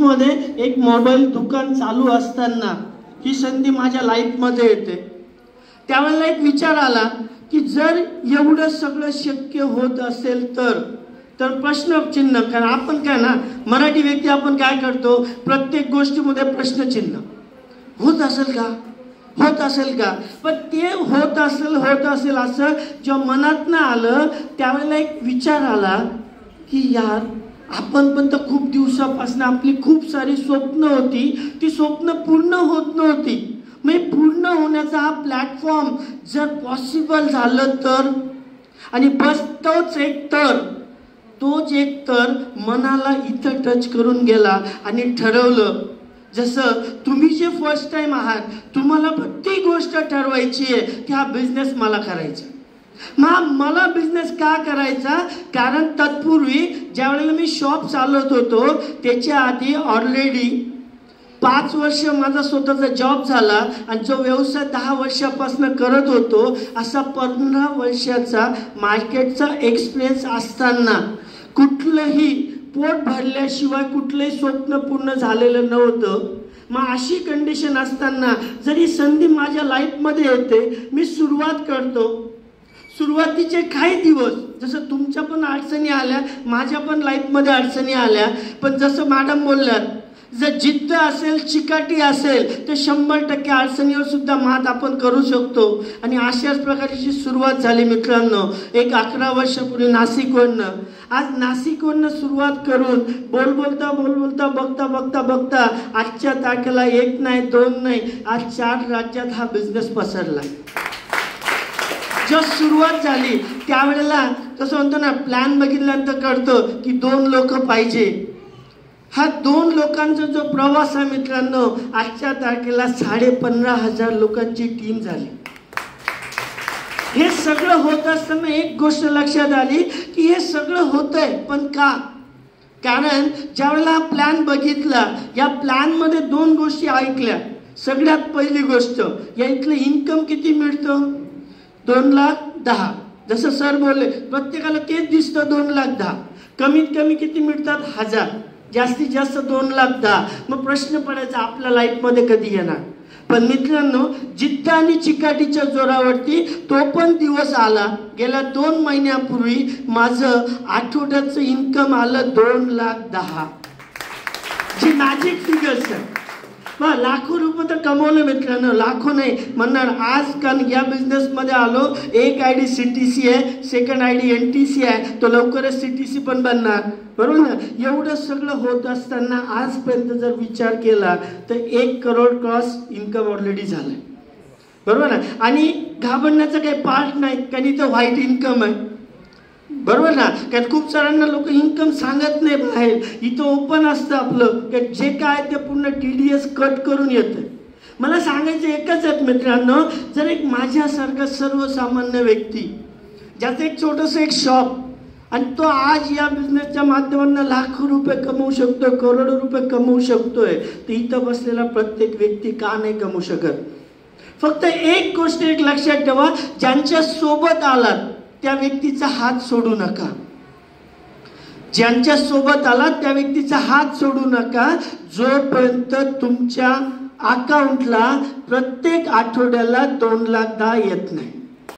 नाशिकमध्ये एक मोबाईल दुकान चालू असताना ही संधी माझ्या लाईफमध्ये येते. त्यावेळेला एक विचार आला की जर एवढं सगळं शक्य होत असेल तर प्रश्नचिन्ह, कारण आपण काय ना मराठी व्यक्ती आपण काय करतो, प्रत्येक गोष्टीमध्ये प्रश्नचिन्ह. होत असेल का, होत असेल का. पण ते होत असेल असं जेव्हा मनात ना आलं त्यावेळेला एक विचार आला की यार आपण पण तर खूप दिवसापासून आपली खूप सारी स्वप्न होती, ती स्वप्न पूर्ण होत नव्हती. मग पूर्ण होण्याचा हा प्लॅटफॉर्म जर पॉसिबल झालं तर, आणि बस तोच एक तर मनाला इथं टच करून गेला आणि ठरवलं. जसं तुम्ही जे फर्स्ट टाइम आहात, तुम्हाला प्रत्येक गोष्ट ठरवायची आहे की हा बिझनेस मला करायचा. मग मला बिझनेस का करायचा, कारण तत्पूर्वी ज्या वेळेला मी शॉप चालवत होतो त्याच्या आधी ऑलरेडी 5 वर्ष माझा स्वतःचा जॉब झाला आणि जो व्यवसाय 10 वर्षापासून करत होतो, असा 15 वर्षाचा मार्केटचा एक्सपिरियन्स असताना कुठलंही पोट भरल्याशिवाय कुठलंही स्वप्न पूर्ण झालेलं नव्हतं. मग अशी कंडिशन असताना जरी संधी माझ्या लाईफमध्ये येते, मी सुरुवात करतो. सुरुवातीचे काही दिवस जसं तुमच्या पण अडचणी आल्या, माझ्या पण लाईफमध्ये अडचणी आल्या, पण जसं मॅडम बोलल्यात, जर जिद्द असेल, चिकाटी असेल तर 100% अडचणीवर सुद्धा मात आपण करू शकतो. आणि अशाच प्रकारची सुरुवात झाली मित्रांनो, एक 11 वर्षापूर्वी नाशिकवरनं. आज नाशिकवरनं सुरुवात करून बोलता बघता आजच्या तारखेला 1 नाही 2 नाही, आज 4 राज्यात हा बिझनेस पसरला. जेव्हा सुरुवात झाली त्यावेळेला कसं म्हणतो ना, प्लॅन बघितल्यानंतर कळतं की 2 लोक पाहिजे. हा 2 लोकांचा जो प्रवास आहे मित्रांनो, आजच्या तारखेला 15,500 लोकांची टीम झाली. हे सगळं होत असताना एक गोष्ट लक्षात आली की हे सगळं होतंय पण का. कारण ज्यावेळेला हा प्लॅन बघितला, या प्लॅनमध्ये 2 गोष्टी ऐकल्या. सगळ्यात पहिली गोष्ट, या इथलं इन्कम किती मिळतं, 2,10,000. जसं सर बोलले, प्रत्येकाला तेच दिसतं 2,10,000. कमीत कमी किती मिळतात, 1,000. जास्तीत जास्त 2,10,000. मग प्रश्न पडायचा आपल्या लाईफमध्ये कधी येणार. पण मित्रांनो, जिद्द आणि चिकाटीच्या जोरावरती तो पण दिवस आला. गेल्या 2 महिन्यापूर्वी माझं आठवड्याचं इन्कम आलं 2,10,000. जी मॅजिक फिगर्स आहे. लाखो रुपये तर कमवले मित्रांनो, लाखो नाही म्हणणार. आज कारण या बिझनेसमध्ये आलो, एक ID CTC आहे, सेकंड ID NTC आहे, तो लवकरच CTC पण बनणार, बरोबर ना. एवढं सगळं होत असताना आजपर्यंत जर विचार केला तर 1 करोड क्रॉस इन्कम ऑलरेडी झालंय, बरोबर ना. आणि घाबरण्याचं काही पार्ट नाही, कारण इथं व्हाईट इन्कम आहे, बरोबर ना. कारण खूप साऱ्यांना लोक इन्कम सांगत नाही बाहेर, इथं ओपन असतं आपलं, जे काय ते पूर्ण TDS कट करून येतं. मला सांगायचं एकच आहे मित्रांनो, जर एक माझ्यासारखा सर्वसामान्य व्यक्ती ज्याचं एक छोटंसं एक शॉप आणि तो आज या बिझनेसच्या माध्यमातून लाखो रुपये कमवू शकतो, करोडो रुपये कमवू शकतोय, तर इथं बसलेला प्रत्येक व्यक्ती का नाही कमवू शकत. फक्त एक गोष्ट एक लक्षात ठेवा, ज्यांच्या सोबत आलात त्या व्यक्तीचा हात सोडू नका. ज्यांच्या सोबत आला त्या व्यक्तीचा हात सोडू नका, जोपर्यंत तुमच्या अकाउंटला प्रत्येक आठवड्याला 2,10,000 येत नाही.